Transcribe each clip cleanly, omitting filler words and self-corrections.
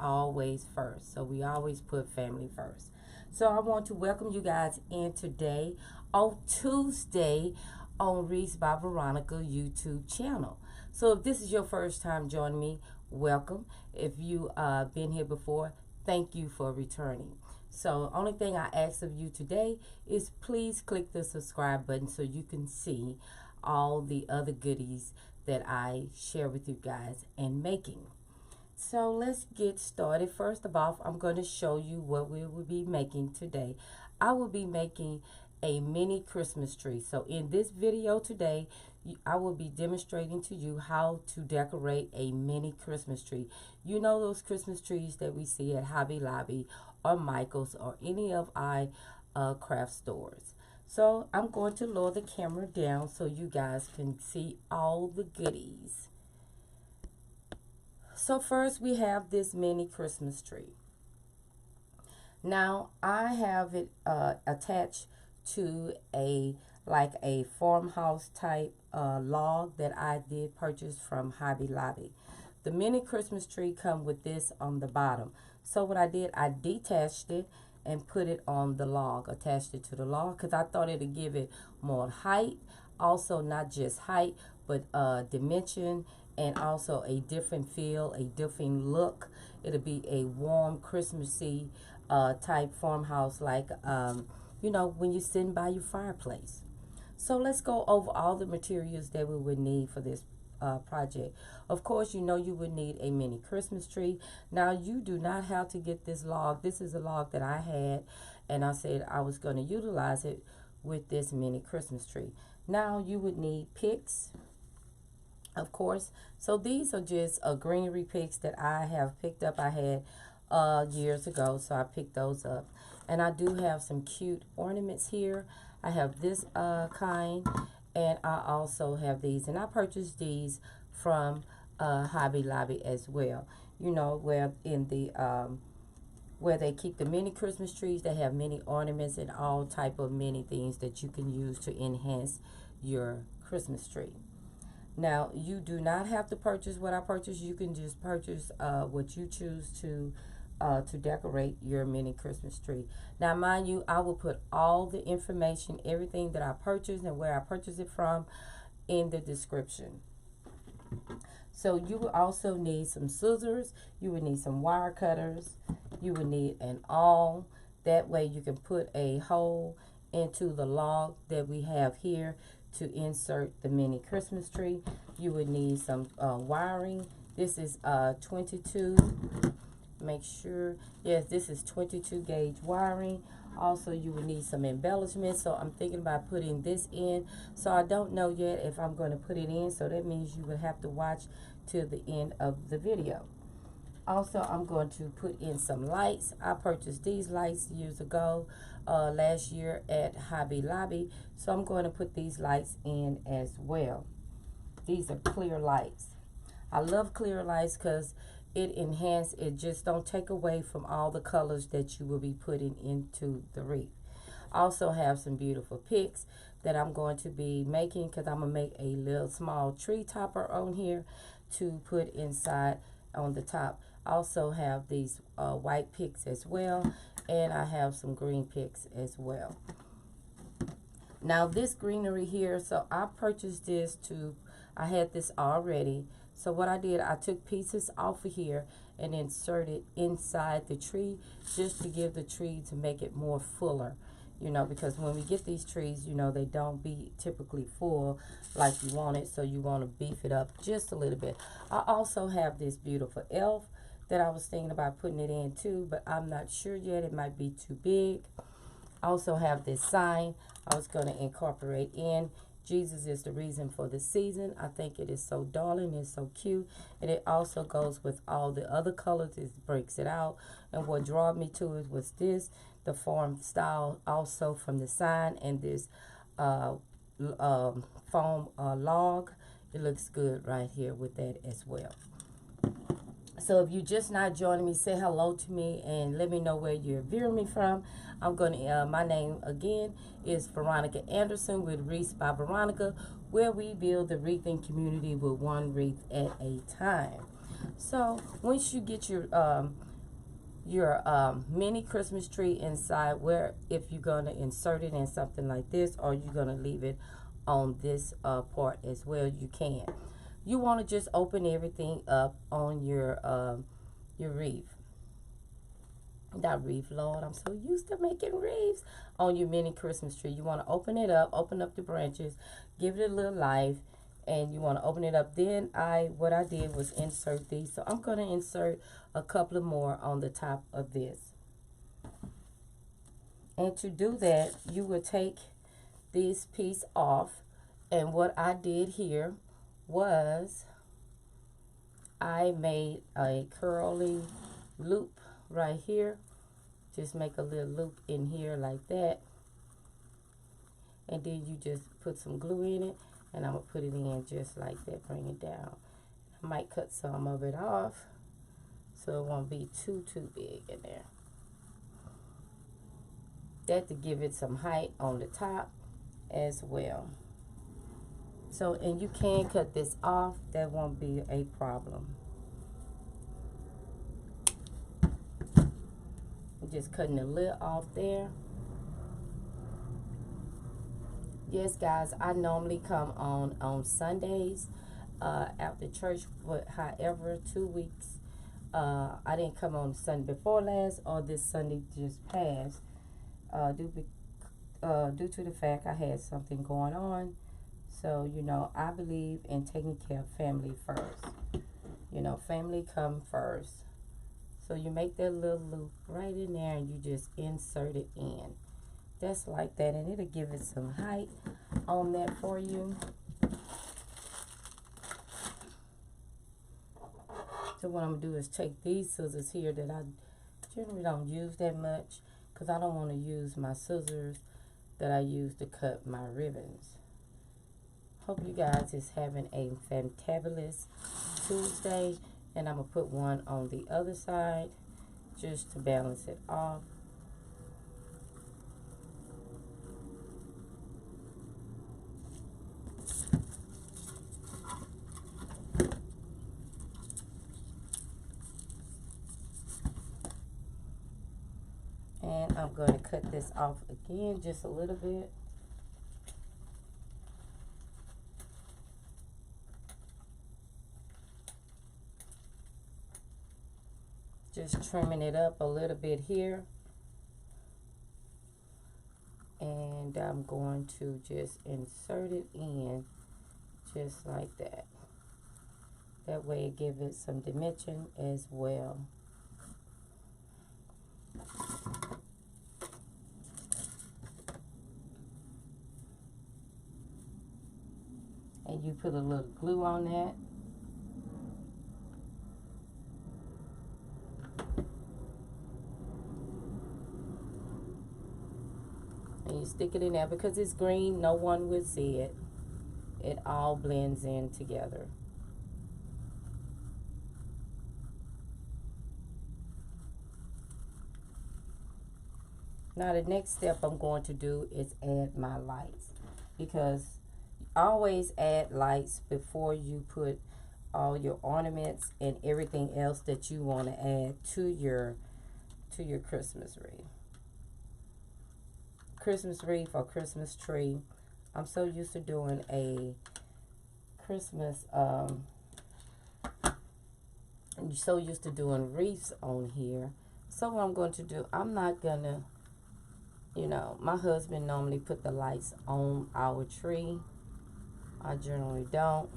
always first. So we always put family first. So I want to welcome you guys in today on Tuesday on Wreath by Veronica YouTube channel. So if this is your first time joining me, welcome. If you been here before, thank you for returning. So only thing I ask of you today is please click the subscribe button so you can see all the other goodies that I share with you guys and making. So let's get started. First of all, I'm going to show you what we will be making today. I will be making a mini Christmas tree. So in this video today, I will be demonstrating to you how to decorate a mini Christmas tree. You know those Christmas trees that we see at Hobby Lobby or Michael's or any of our craft stores. So I'm going to lower the camera down so you guys can see all the goodies. So first we have this mini Christmas tree. Now I have it attached to a farmhouse type log that I did purchase from Hobby Lobby. The mini Christmas tree come with this on the bottom. So what I did, I detached it and put it on the log, attached it to the log, because I thought it would give it more height. Also not just height, but dimension, and also a different feel, a different look. It'll be a warm Christmassy type farmhouse, like you know, when you're sitting by your fireplace. So let's go over all the materials that we would need for this project. Of course, you know you would need a mini Christmas tree. Now you do not have to get this log. This is a log that I had, and I said I was going to utilize it with this mini Christmas tree. Now you would need picks, of course. So these are just greenery picks that I have picked up. I had years ago, so I picked those up. And I do have some cute ornaments here. I have this kind, and I also have these. And I purchased these from Hobby Lobby as well. You know, where in the where they keep the mini Christmas trees, they have many ornaments and all type of many things that you can use to enhance your Christmas tree. Now, you do not have to purchase what I purchased. You can just purchase what you choose to decorate your mini Christmas tree. Now, mind you, I will put all the information, everything that I purchased and where I purchased it from, in the description. So you will also need some scissors. You would need some wire cutters. You would need an awl. That way you can put a hole into the log that we have here to insert the mini Christmas tree. You would need some wiring. This is 22. Make sure, yes, this is 22 gauge wiring. Also, you would need some embellishments. So I'm thinking about putting this in. So I don't know yet if I'm going to put it in. So that means you would have to watch till the end of the video. Also, I'm going to put in some lights. I purchased these lights years ago, last year at Hobby Lobby. So I'm going to put these lights in as well. These are clear lights. I love clear lights because it enhances, it just don't take away from all the colors that you will be putting into the wreath. Also have some beautiful picks that I'm going to be making, because I'm going to make a little small tree topper on here to put inside on the top. Also have these white picks as well, and I have some green picks as well. Now this greenery here, so I purchased this I had this already. So what I did, I took pieces off of here and inserted inside the tree, just to give the tree, to make it more fuller. You know, because when we get these trees, you know, they don't be typically full like you want it. So you want to beef it up just a little bit. I also have this beautiful elf that I was thinking about putting it in too, but I'm not sure yet. It might be too big. I also have this sign I was going to incorporate in. Jesus is the reason for the season. I think it is so darling. It's so cute. And it also goes with all the other colors. It breaks it out. And what drew me to it was this, the form style also from the sign, and this foam log. It looks good right here with that as well. So if you're just not joining me, say hello to me and let me know where you're viewing me from. I'm going to, my name again is Veronica Anderson with Wreath by Veronica, where we build the wreathing community with one wreath at a time. So once you get your your mini Christmas tree inside, where if you're going to insert it in something like this, or you're going to leave it on this part as well, you can. You want to just open everything up on your wreath. Not wreath, Lord, I'm so used to making wreaths. On your mini Christmas tree, you want to open it up, open up the branches, give it a little life, and you want to open it up. Then what I did was insert these. So I'm going to insert a couple of more on the top of this. And to do that, you will take this piece off. And what I did here was I made a curly loop right here. Just make a little loop in here like that. And then you just put some glue in it. And I'm going to put it in just like that. Bring it down. I might cut some of it off so it won't be too big in there. That to give it some height on the top as well. So, and you can cut this off. That won't be a problem. Just cutting the lid off there. Yes, guys, I normally come on Sundays after church, but however, 2 weeks I didn't come on Sunday before last, or this Sunday just passed, due to the fact I had something going on. So, you know, I believe in taking care of family first. You know, family come first. So you make that little loop right in there and you just insert it in. Just like that, and it'll give it some height on that for you. So what I'm going to do is take these scissors here that I generally don't use that much, because I don't want to use my scissors that I use to cut my ribbons. Hope you guys is having a fantabulous Tuesday. And I'm going to put one on the other side just to balance it off. And I'm going to cut this off again just a little bit. Just trimming it up a little bit here. And I'm going to just insert it in just like that. That way it gives it some dimension as well. And you put a little glue on that. And you stick it in there. Because it's green, no one will see it. It all blends in together. Now the next step I'm going to do is add my lights. Because always add lights before you put all your ornaments and everything else that you want to add to your Christmas wreath. Christmas wreath or Christmas tree. I'm so used to doing a Christmas I'm so used to doing wreaths on here. So what I'm going to do, I'm not gonna, you know, my husband normally put the lights on our tree. I generally don't,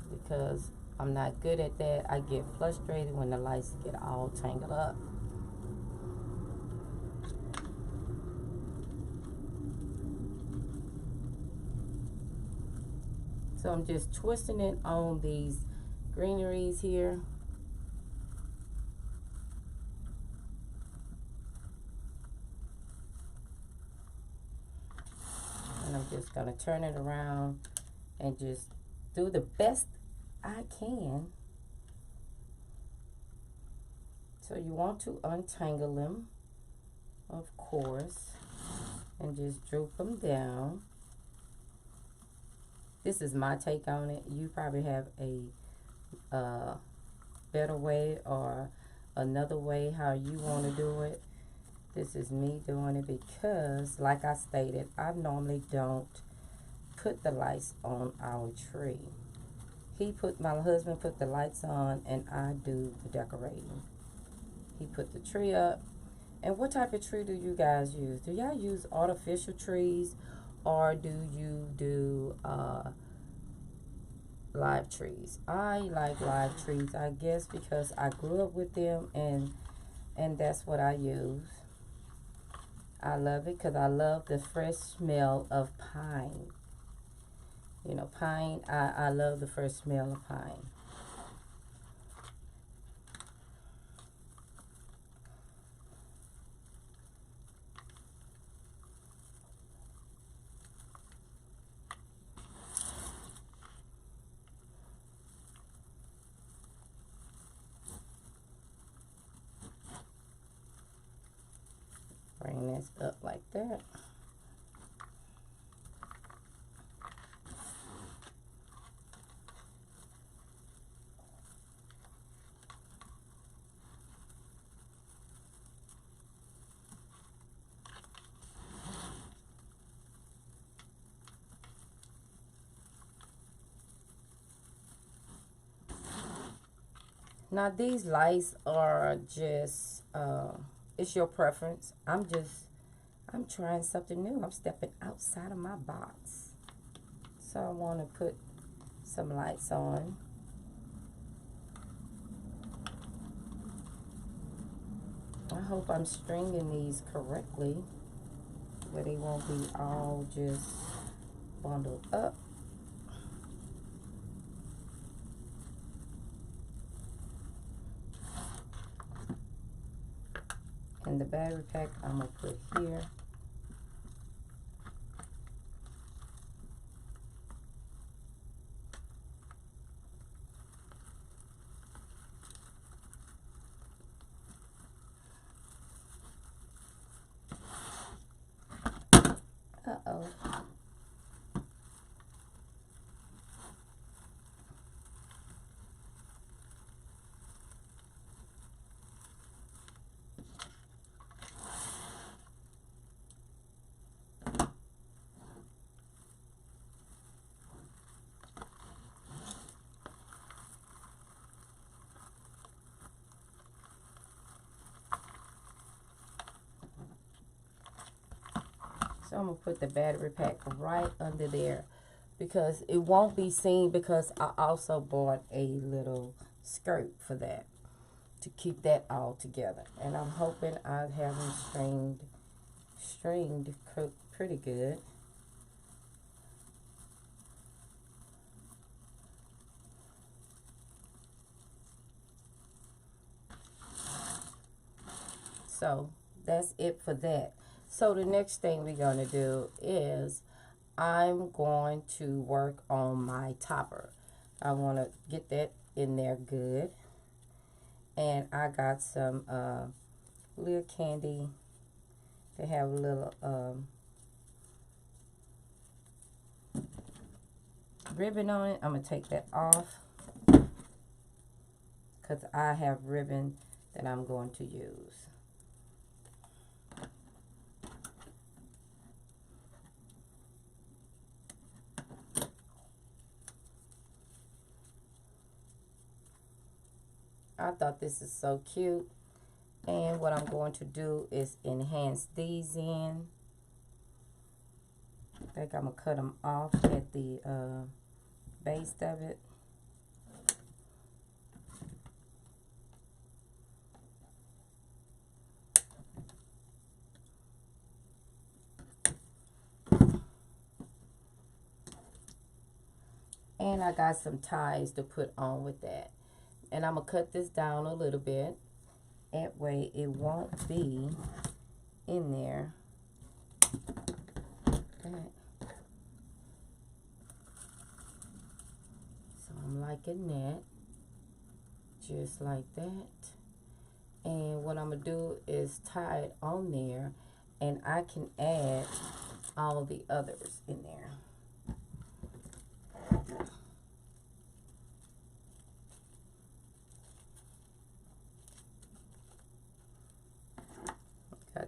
because I'm not good at that. I get frustrated when the lights get all tangled up. So I'm just twisting it on these greeneries here. And I'm just going to turn it around and just do the best I can. So you want to untangle them, of course, and just droop them down. This is my take on it. You probably have a better way or another way how you want to do it. This is me doing it because, like I stated, I normally don't put the lights on our tree. My husband put the lights on, and I do the decorating. He put the tree up. And what type of tree do you guys use? Do y'all use artificial trees, or do you do live trees? I like live trees, I guess, because I grew up with them, and that's what I use. I love it because I love the fresh smell of pine. You know, pine, I love the fresh smell of pine. Bring this up like that. Now these lights are just, it's your preference. I'm trying something new. I'm stepping outside of my box. So I want to put some lights on. I hope I'm stringing these correctly, where they won't be all just bundled up. And the battery pack I'm going to put here. Uh-oh. So I'm going to put the battery pack right under there because it won't be seen, because I also bought a little skirt for that to keep that all together. And I'm hoping I have them stringed pretty good. So that's it for that. So the next thing we're going to do is I'm going to work on my topper. I want to get that in there good. And I got some little candy. They have a little ribbon on it. I'm going to take that off because I have ribbon that I'm going to use. I thought this is so cute. And what I'm going to do is enhance these in. I think I'm going to cut them off at the base of it. And I got some ties to put on with that. And I'm going to cut this down a little bit. That way it won't be in there. Okay. So I'm liking that. Just like that. And what I'm going to do is tie it on there. And I can add all the others in there.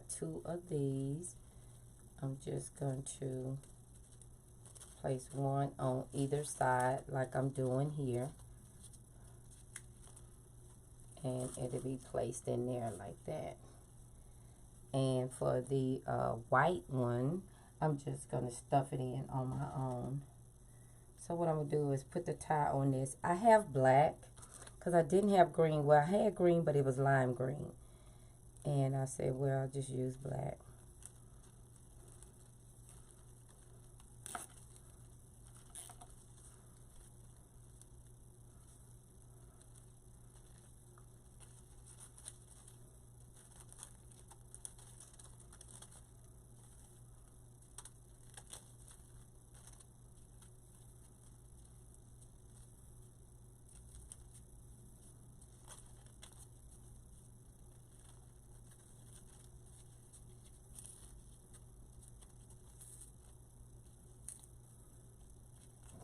two of these. I'm just going to place one on either side like I'm doing here. And it'll be placed in there like that. And for the white one, I'm just going to stuff it in on my own. So what I'm going to do is put the tie on this. I have black because I didn't have green. Well, I had green, but it was lime green. And I said, well, I'll just use black.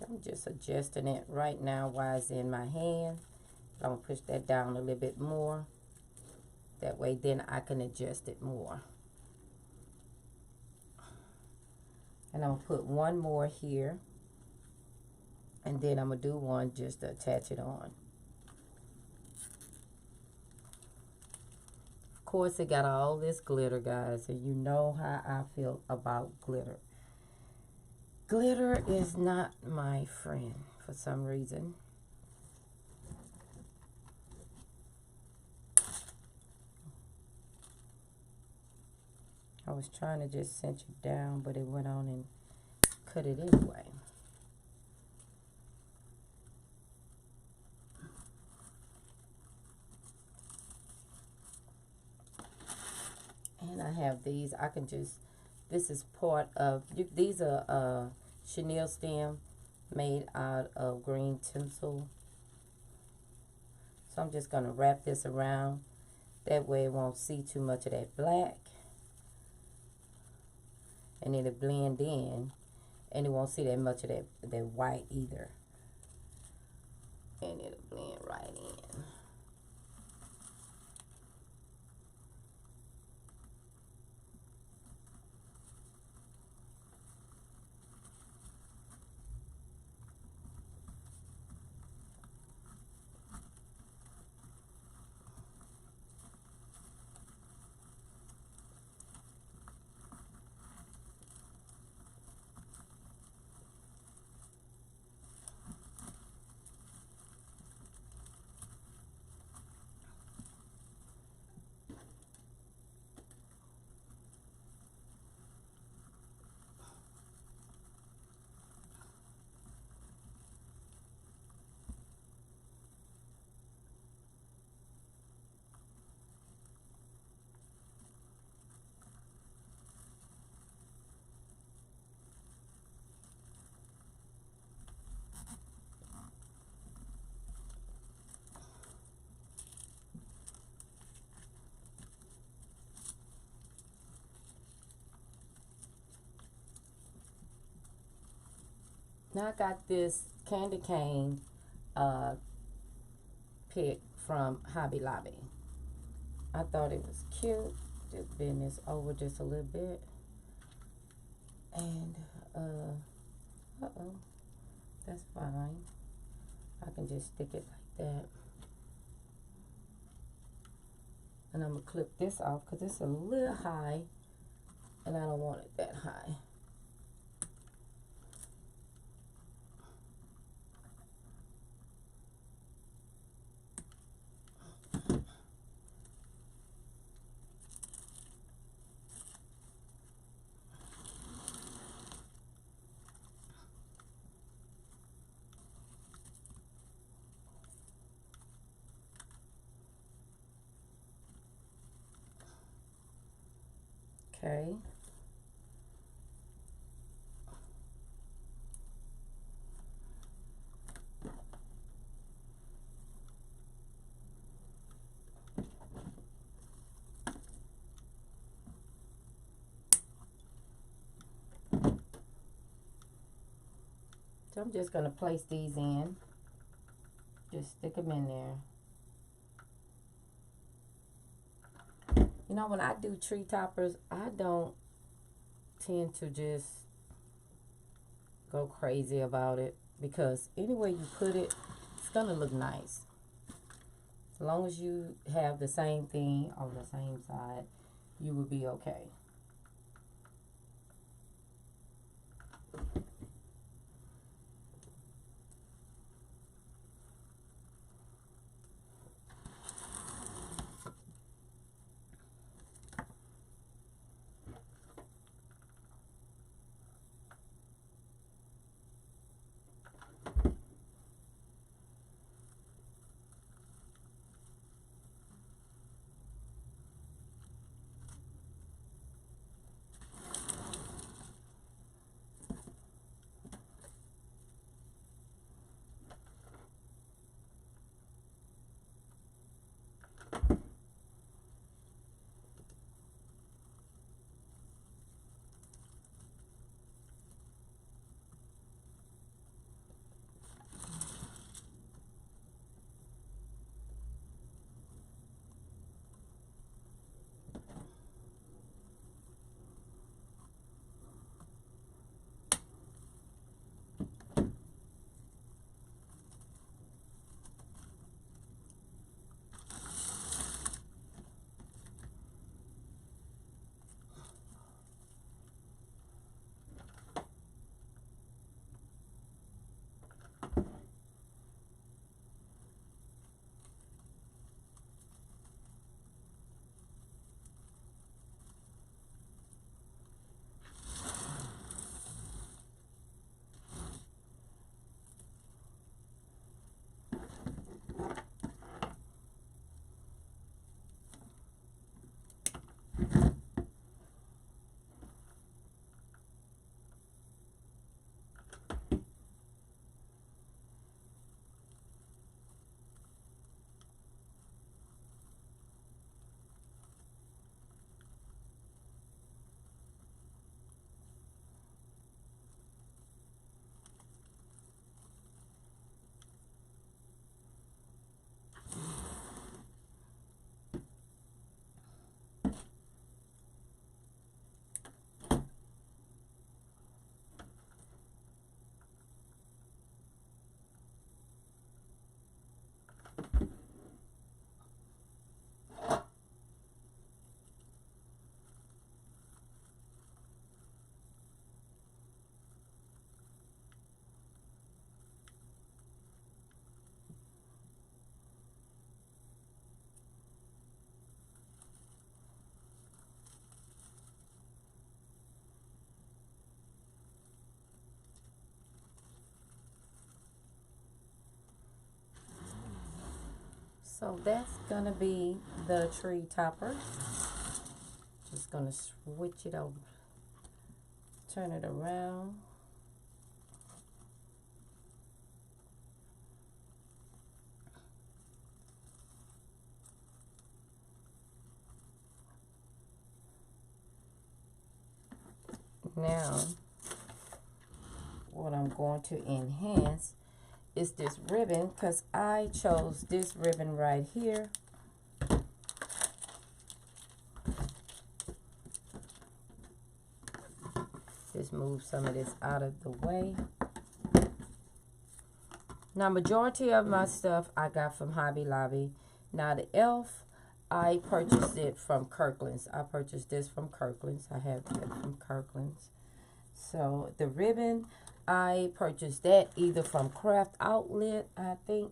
I'm just adjusting it right now while it's in my hand. I'm going to push that down a little bit more. That way then I can adjust it more. And I'm going to put one more here. And then I'm going to do one just to attach it on. Of course, it got all this glitter, guys. And you know how I feel about glitter. Glitter is not my friend for some reason. I was trying to just cinch it down, but it went on and cut it anyway. And I have these. I can just, this is part of, these are chenille stem made out of green tinsel. So I'm just going to wrap this around. That way it won't see too much of that black. And it'll blend in. And it won't see that much of that white either. And it'll blend right in. Now I got this candy cane pick from Hobby Lobby. I thought it was cute. Just bend this over just a little bit. And, that's fine. I can just stick it like that. And I'm going to clip this off because it's a little high. And I don't want it that high. Okay. So I'm just going to place these in. Just stick them in there. You know, when I do tree toppers, I don't tend to just go crazy about it, because anyway you put it, it's gonna look nice. As long as you have the same thing on the same side, you will be okay. So that's gonna be the tree topper. Just gonna switch it over, turn it around. Now, what I'm going to enhance is this ribbon, because I chose this ribbon right here. Just move some of this out of the way. Now, majority of my stuff I got from Hobby Lobby. Now, the elf, I purchased it from Kirkland's. I purchased this from Kirkland's. I have that from Kirkland's. So, the ribbon, I purchased that either from Craft Outlet, I think,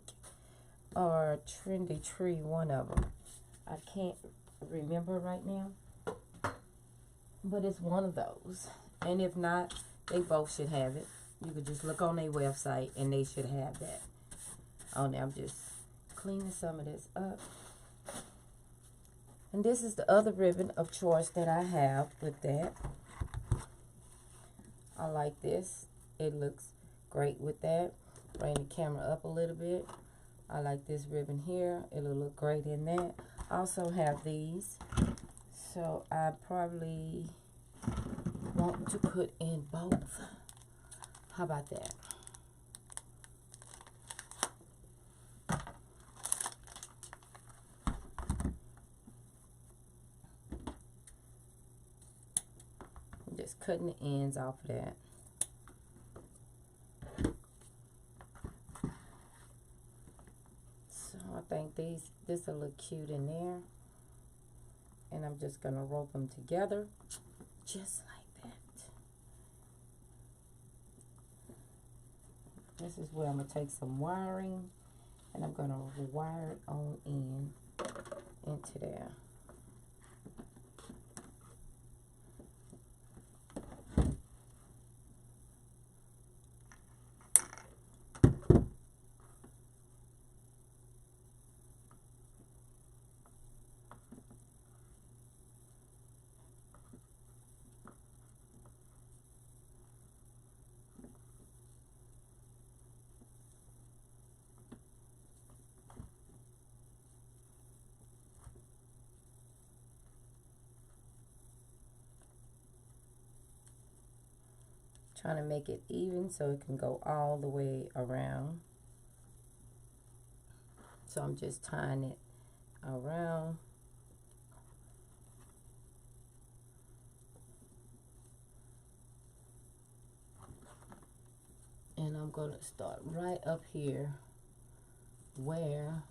or Trendy Tree, one of them. I can't remember right now, but it's one of those. And if not, they both should have it. You could just look on their website and they should have that on there. I'm just cleaning some of this up. And this is the other ribbon of choice that I have with that. I like this. It looks great with that. Bring the camera up a little bit. I like this ribbon here. It'll look great in that. I also have these. So I probably want to put in both. How about that? just cutting the ends off of that. So I think this will look cute in there. And I'm just going to rope them together just like that. This is where I'm going to take some wiring and I'm going to wire it on into there. Trying to make it even so it can go all the way around. So I'm just tying it around. And I'm going to start right up here where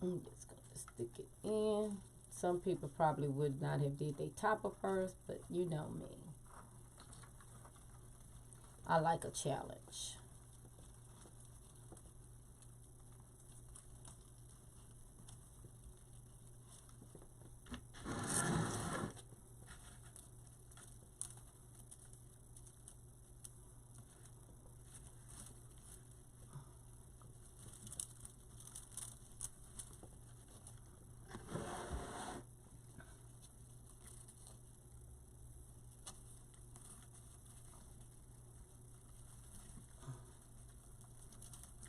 I'm just going to stick it in. Some people probably would not have did their topper first, but you know me. I like a challenge.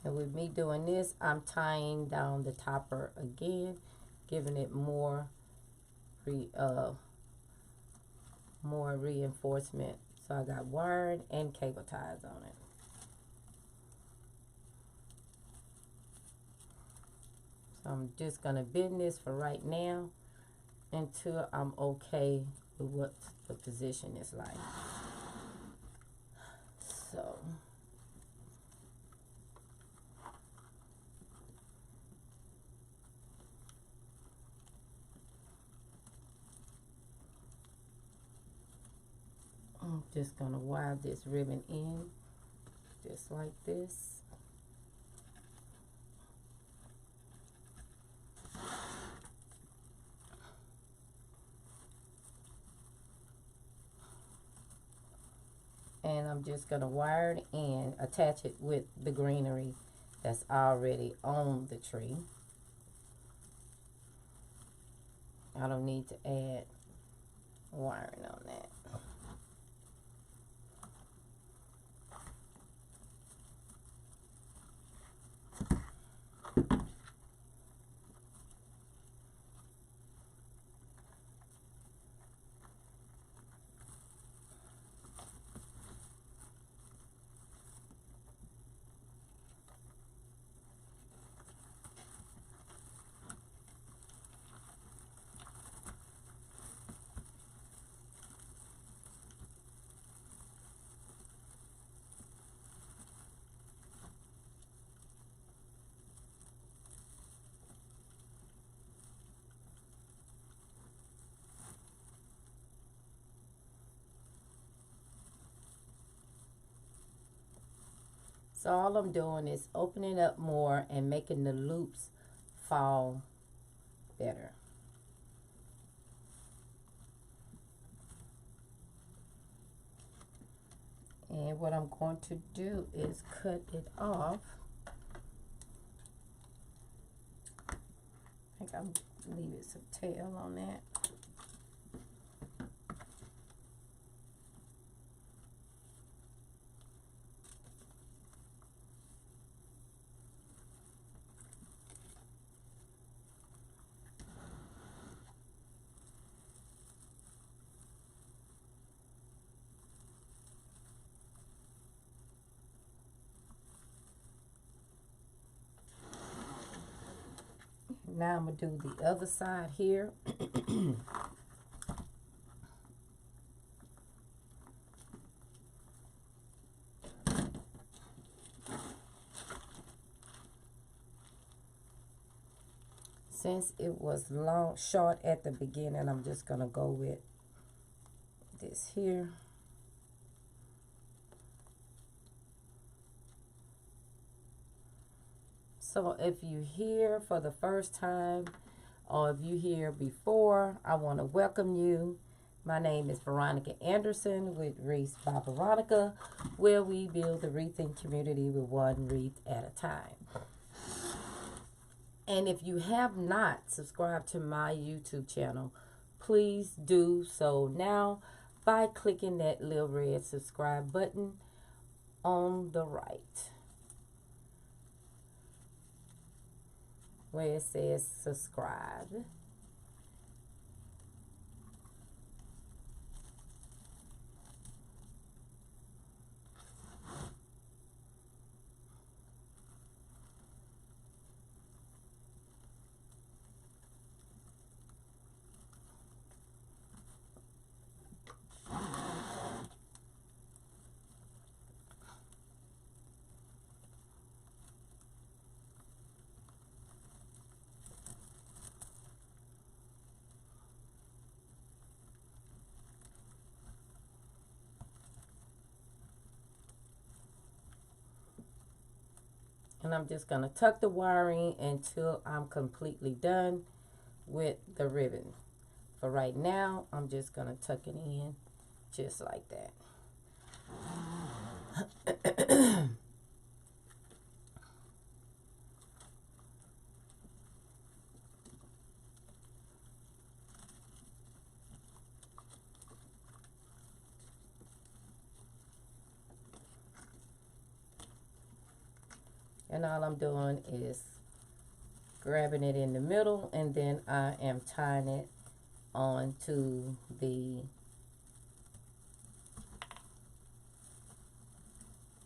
And with me doing this, I'm tying down the topper again, giving it more reinforcement. So I got wired and cable ties on it. So I'm just going to bend this for right now until I'm okay with what the position is like. So I'm just going to wire this ribbon in just like this. And I'm just going to wire it and attach it with the greenery that's already on the tree. I don't need to add wiring on that. So all I'm doing is opening up more and making the loops fall better. And what I'm going to do is cut it off think I'm leaving some tail on that. Now I'm going to do the other side here. Since it was short at the beginning, I'm just going to go with this here. So if you're here for the first time, or if you're here before, I want to welcome you. My name is Veronica Anderson with Wreath by Veronica, where we build the wreathing community with one wreath at a time. And if you have not subscribed to my YouTube channel, please do so now by clicking that little red subscribe button on the right, where it says subscribe. And I'm just going to tuck the wiring until I'm completely done with the ribbon. For right now, I'm just going to tuck it in just like that. And all I'm doing is grabbing it in the middle, and then I am tying it onto the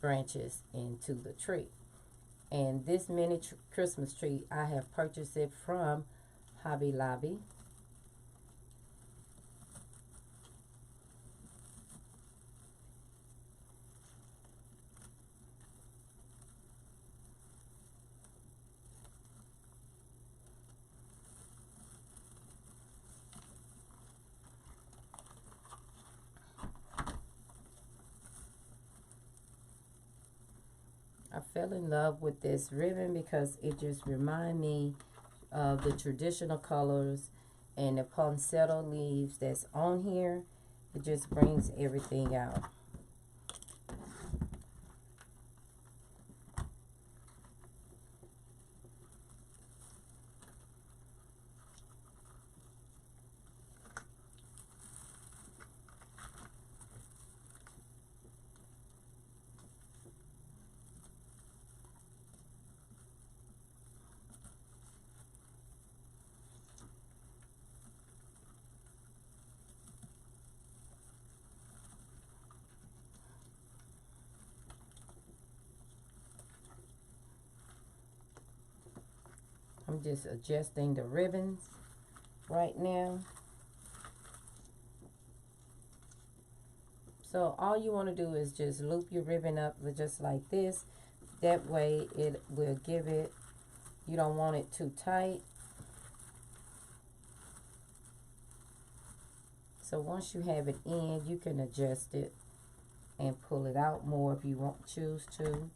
branches into the tree. And this mini Christmas tree, I have purchased it from Hobby Lobby. I fell in love with this ribbon because it just reminds me of the traditional colors and the poinsettia leaves that's on here. It just brings everything out. I'm just adjusting the ribbons right now. So all you want to do is just loop your ribbon up just like this. That way it will give it, you don't want it too tight. So once you have it in, you can adjust it and pull it out more if you choose to.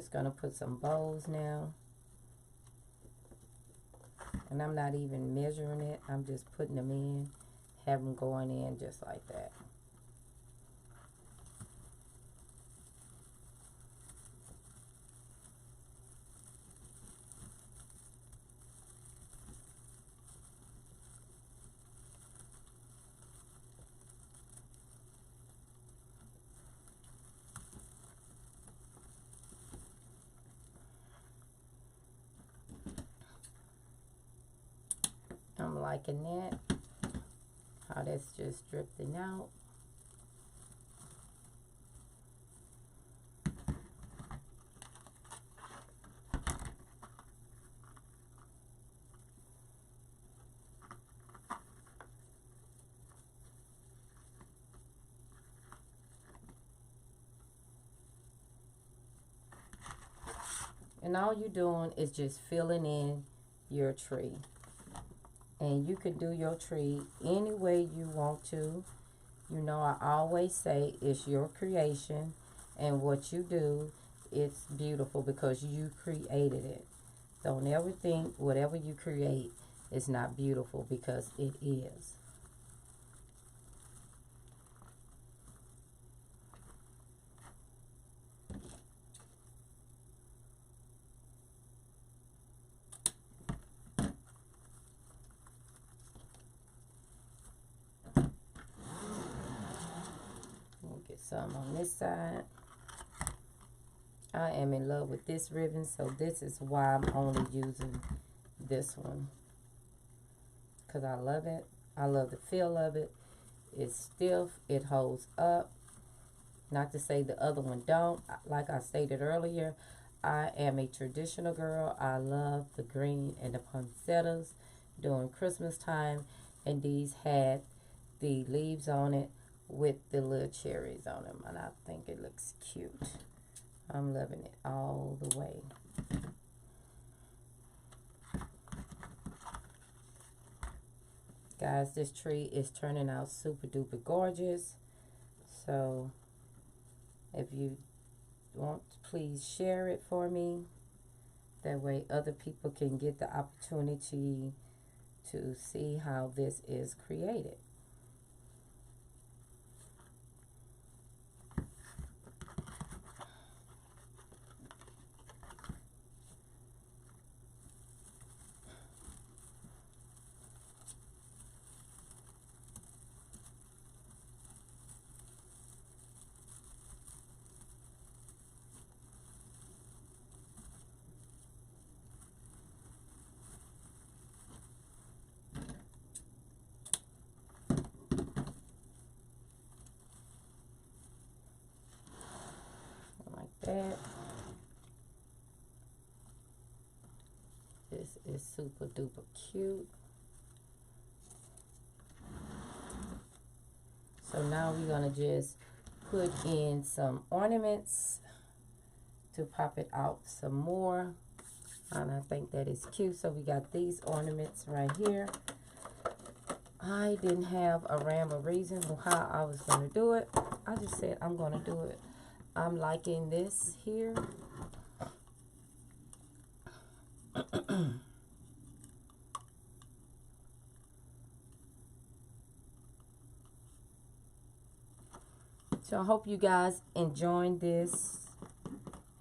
just going to put some bows now. And I'm not even measuring it. I'm just putting them in. Have them going in just like that. I'm liking that. How that's just drifting out. And all you're doing is just filling in your tree. And you can do your tree any way you want to. You know, I always say it's your creation. And what you do, it's beautiful because you created it. Don't ever think whatever you create is not beautiful, because it is. We'll get some on this side. I am in love with this ribbon, so this is why I'm only using this one. Because I love it. I love the feel of it. It's stiff. It holds up. Not to say the other one don't. Like I stated earlier, I am a traditional girl. I love the green and the poinsettias during Christmas time. And these had the leaves on it with the little cherries on them. And I think it looks cute. I'm loving it all the way. Guys, this tree is turning out super duper gorgeous. So if you want, please share it for me. That way other people can get the opportunity to see how this is created. That. This is super duper cute. So now we're going to just put in some ornaments to pop it out some more. And I think that is cute. So we got these ornaments right here. I didn't have a rhyme or reason for how I was going to do it. I just said I'm going to do it. I'm liking this here. So I hope you guys enjoyed this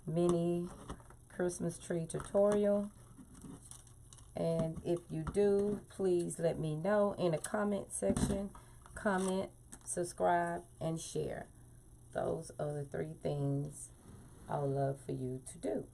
mini Christmas tree tutorial. And if you do, please let me know in the comment section. Comment, subscribe, and share. Those are the 3 things I would love for you to do.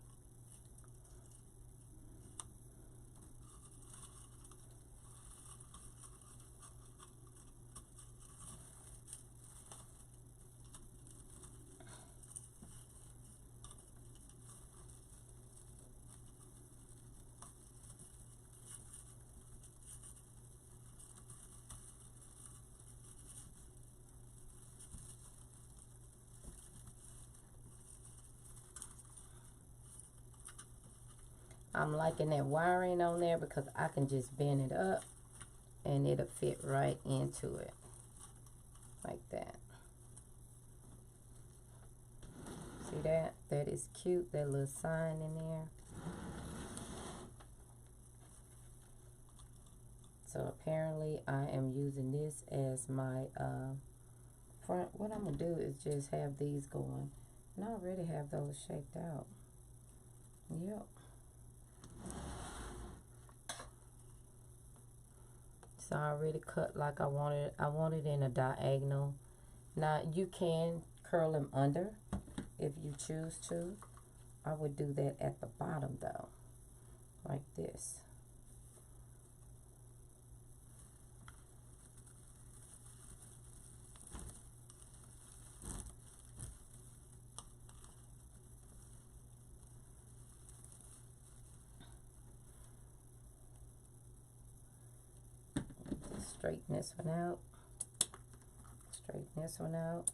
I'm liking that wiring on there because I can just bend it up and it'll fit right into it like that. See that? That is cute, that little sign in there. So apparently I am using this as my front. What I'm going to do is just have these going. And I already have those shaped out. Yep. So I already cut like I wanted. I want it in a diagonal. Now you can curl them under if you choose to. I would do that at the bottom though, like this. Straighten this one out. Straighten this one out.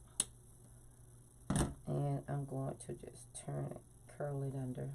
And I'm going to just turn it, curl it under.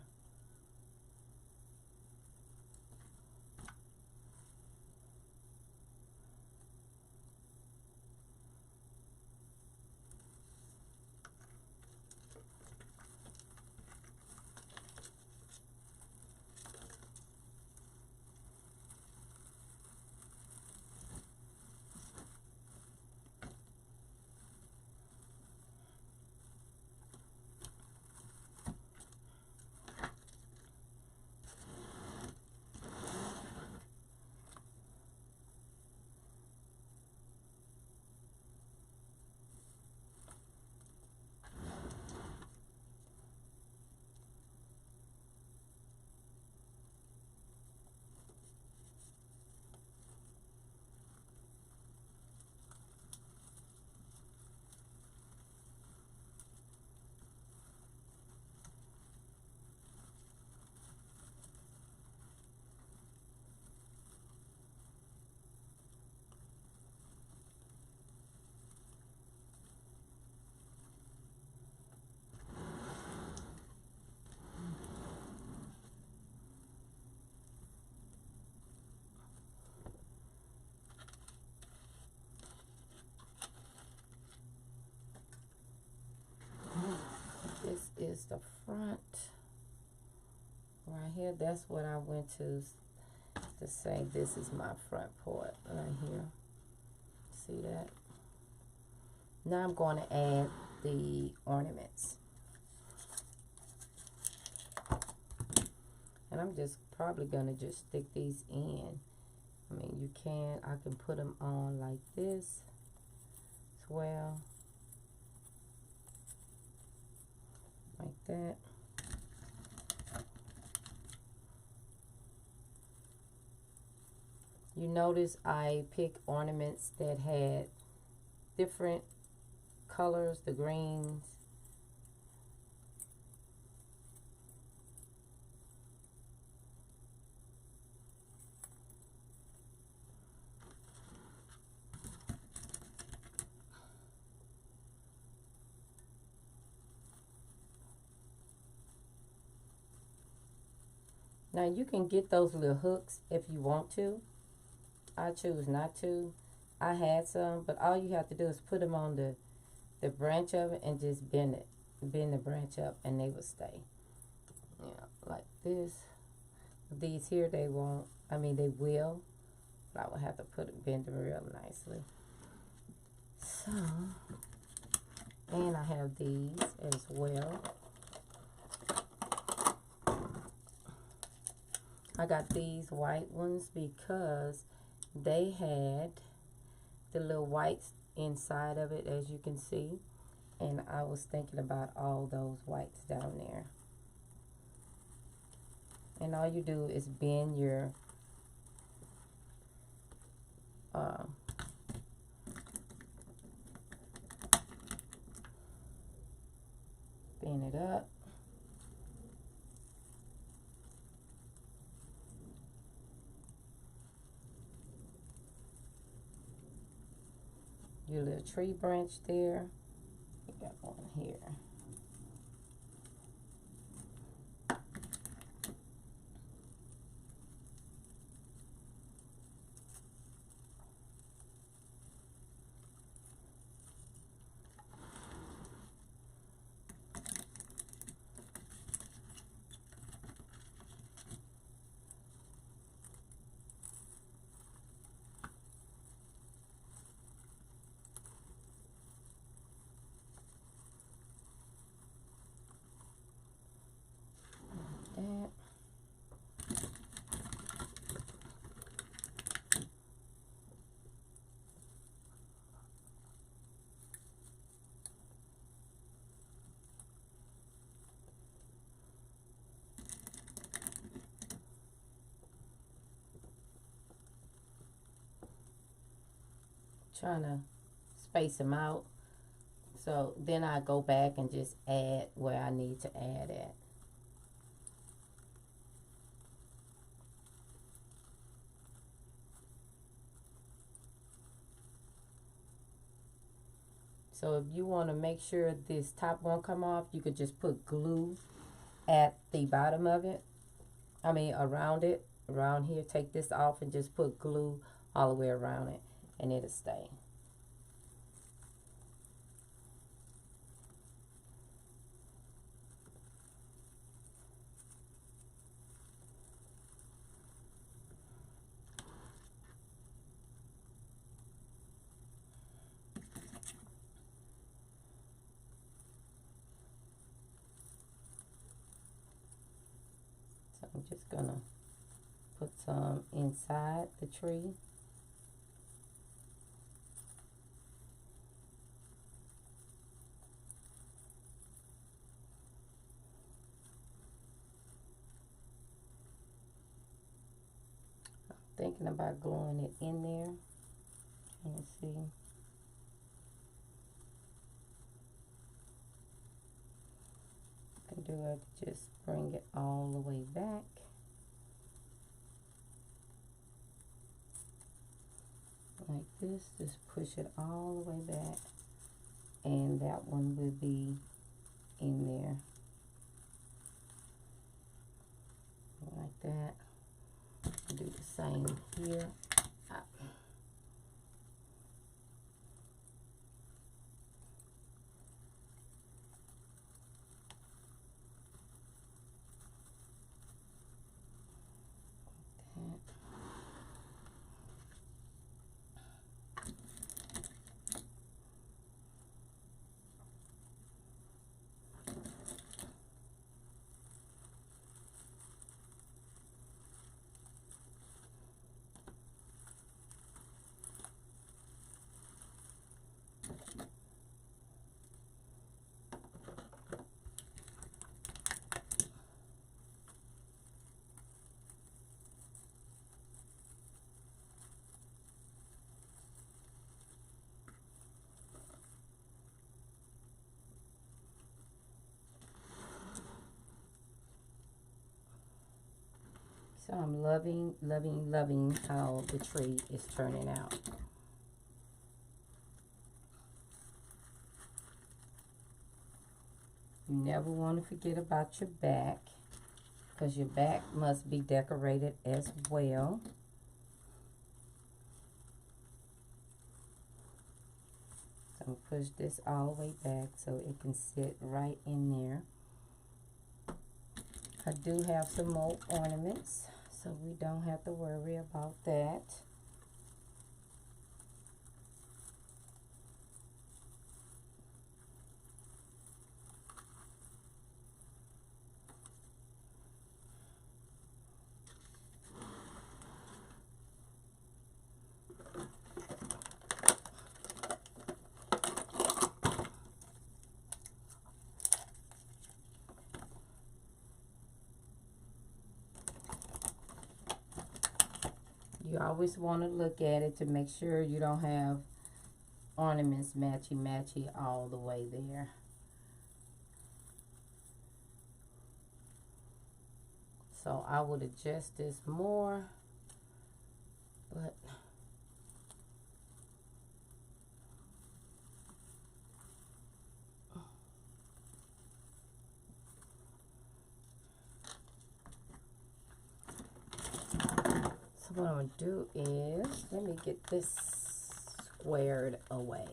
This is the front right here. That's what I went to say this is my front part right here. See that? Now I'm going to add the ornaments. And I'm just probably going to just stick these in. I mean, I can put them on like this as well. Like that. You notice I picked ornaments that had different colors, the greens. Now you can get those little hooks if you want to. I choose not to. I had some, but all you have to do is put them on the branch of it and just bend it. Bend the branch up and they will stay. Yeah, like this. These here, they won't. I mean, they will. But I will have to bend them real nicely. So, and I have these as well. I got these white ones because they had the little whites inside of it, as you can see. And I was thinking about all those whites down there. And all you do is bend your bend it up. Your little tree branch there. You got one here. trying to space them out. So then I go back and just add where I need to add at. So if you want to make sure this top won't come off, you could just put glue at the bottom of it. I mean around it, around here. Take this off and just put glue all the way around it and it'll stay. So I'm just gonna put some inside the tree. Thinking about gluing it in there. Let's see. Can do it. Just bring it all the way back. Like this. Just push it all the way back, and that one will be in there. Like that. Do the same here. So I'm loving, loving, loving how the tree is turning out. You never want to forget about your back, because your back must be decorated as well. So I'm going to push this all the way back so it can sit right in there. I do have some more ornaments, so we don't have to worry about that. You always want to look at it to make sure you don't have ornaments matchy-matchy all the way there. So I would adjust this more, but what I'm going to do is, let me get this squared away.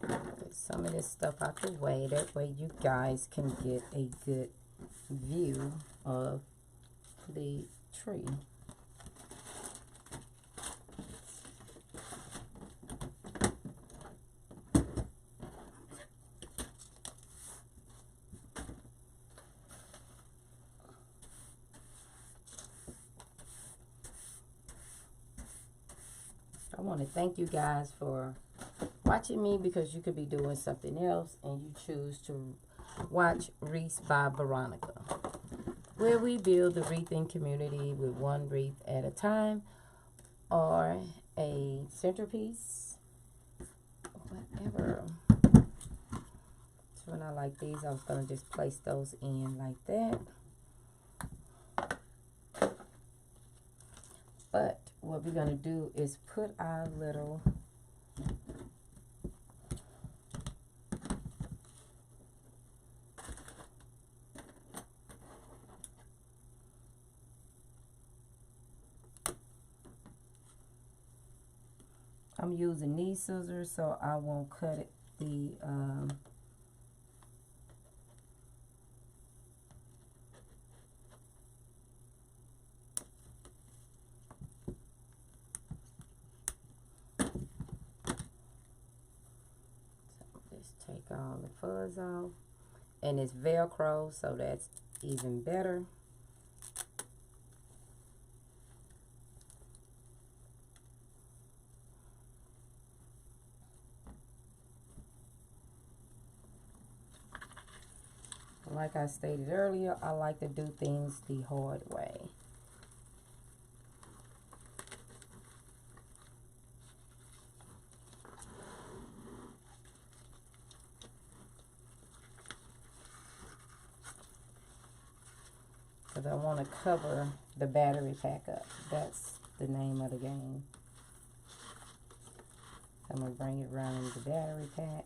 Get some of this stuff out the way. That way you guys can get a good view of the tree. I want to thank you guys for watching me because you could be doing something else and you choose to watch Wreath by Veronica, where we build the wreathing community with one wreath at a time, or a centerpiece, whatever. So when I like these, I was going to just place those in like that. But what we're going to do is put our little I'm using these scissors so I won't cut it just take all the fuzz off, and it's Velcro, so that's even better. Like I stated earlier, I like to do things the hard way. Because I want to cover the battery pack up. That's the name of the game. I'm going to bring it around the battery pack.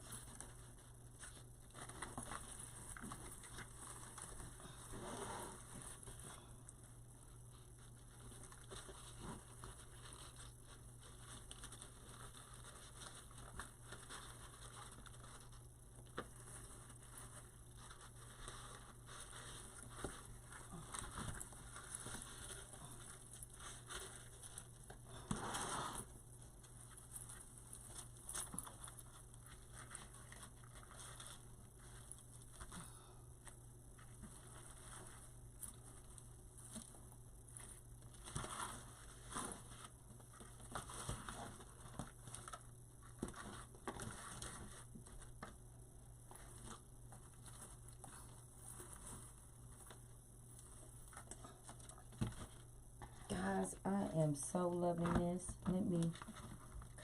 Guys, I am so loving this. Let me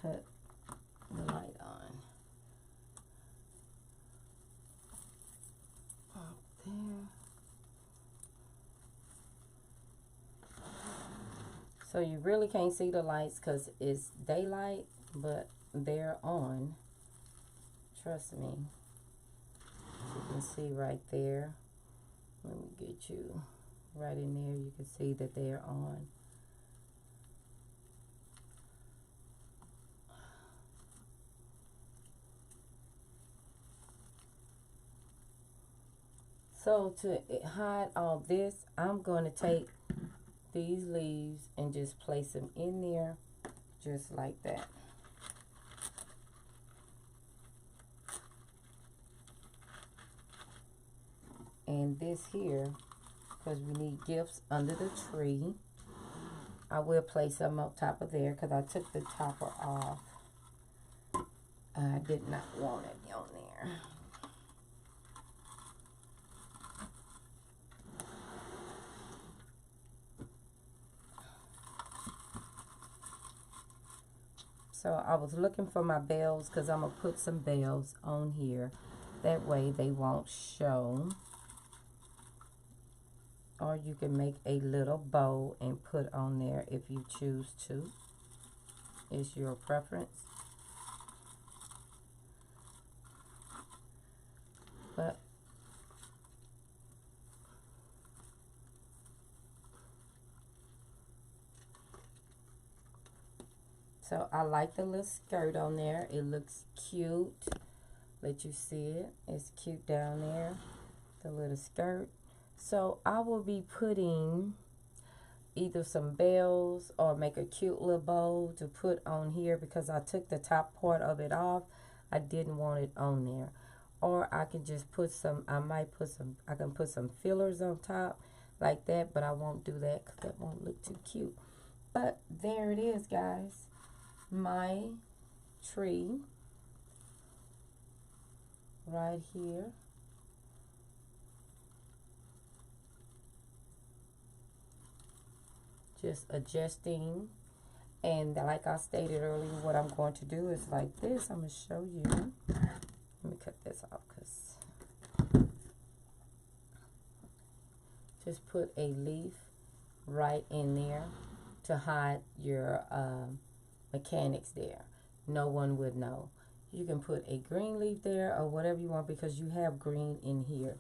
cut the light on. Up there. So you really can't see the lights because it's daylight, but they're on. Trust me. You can see right there. Let me get you right in there. You can see that they're on. So to hide all this, I'm going to take these leaves and just place them in there just like that. And this here, because we need gifts under the tree, I will place them up top of there because I took the topper off. I did not want it on there. So I was looking for my bells because I'm going to put some bells on here. That way they won't show. Or you can make a little bow and put on there if you choose to. It's your preference. But so I like the little skirt on there. It looks cute. Let you see it. It's cute down there. The little skirt. So I will be putting either some bells or make a cute little bow to put on here because I took the top part of it off. I didn't want it on there. Or I can just put some, I can put some fillers on top like that, but I won't do that because that won't look too cute. But there it is, guys. My tree. right here. Just adjusting. And like I stated earlier, what I'm going to do is like this. I'm going to show you. Let me cut this off because just put a leaf right in there to hide your mechanics there. No one would know. You can put a green leaf there or whatever you want because you have green in here.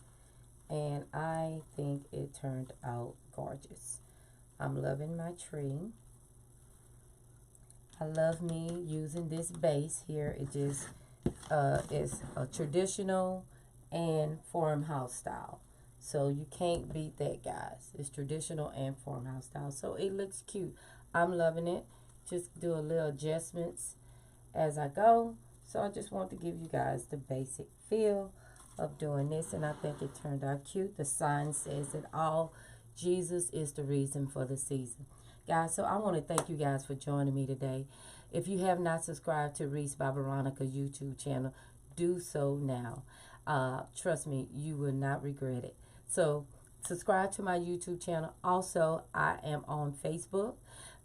And I think it turned out gorgeous. I'm loving my tree. I love me using this base here. It just is a traditional and farmhouse style. So you can't beat that, guys. It's traditional and farmhouse style. So it looks cute. I'm loving it. Just do a little adjustments as I go. So I just want to give you guys the basic feel of doing this. And I think it turned out cute. The sign says it all. Jesus is the reason for the season. Guys, so I want to thank you guys for joining me today. If you have not subscribed to Wreath by Veronica YouTube channel, do so now. Trust me, you will not regret it. So subscribe to my YouTube channel. Also, I am on Facebook,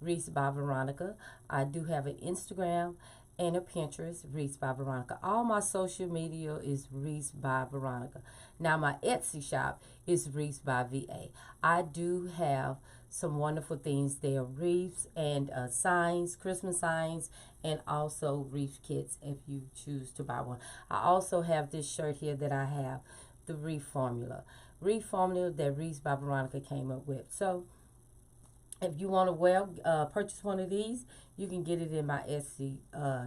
Wreath by Veronica. I do have an Instagram and a Pinterest, Wreath by Veronica. All my social media is Wreath by Veronica. Now, my Etsy shop is Wreath by VA. I do have some wonderful things there, wreaths and signs, Christmas signs, and also wreath kits if you choose to buy one. I also have this shirt here that I have, the wreath formula. Wreath formula that Wreath by Veronica came up with. So if you want to purchase one of these, you can get it in my Etsy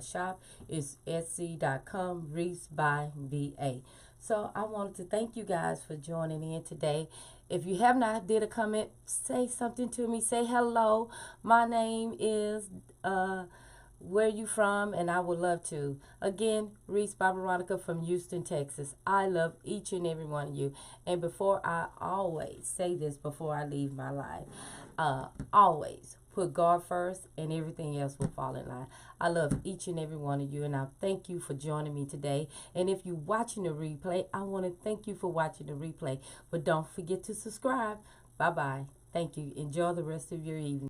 shop. It's etsy.com, Wreath by VA. So I wanted to thank you guys for joining in today. If you have not did a comment, say something to me. Say hello. My name is where you from, and I would love to. Again, Wreath by Veronica from Houston, Texas. I love each and every one of you. And before I always say this before I leave my life, always put God first and everything else will fall in line. I love each and every one of you, and I thank you for joining me today. And if you're watching the replay, I want to thank you for watching the replay. But don't forget to subscribe. Bye-bye. Thank you. Enjoy the rest of your evening.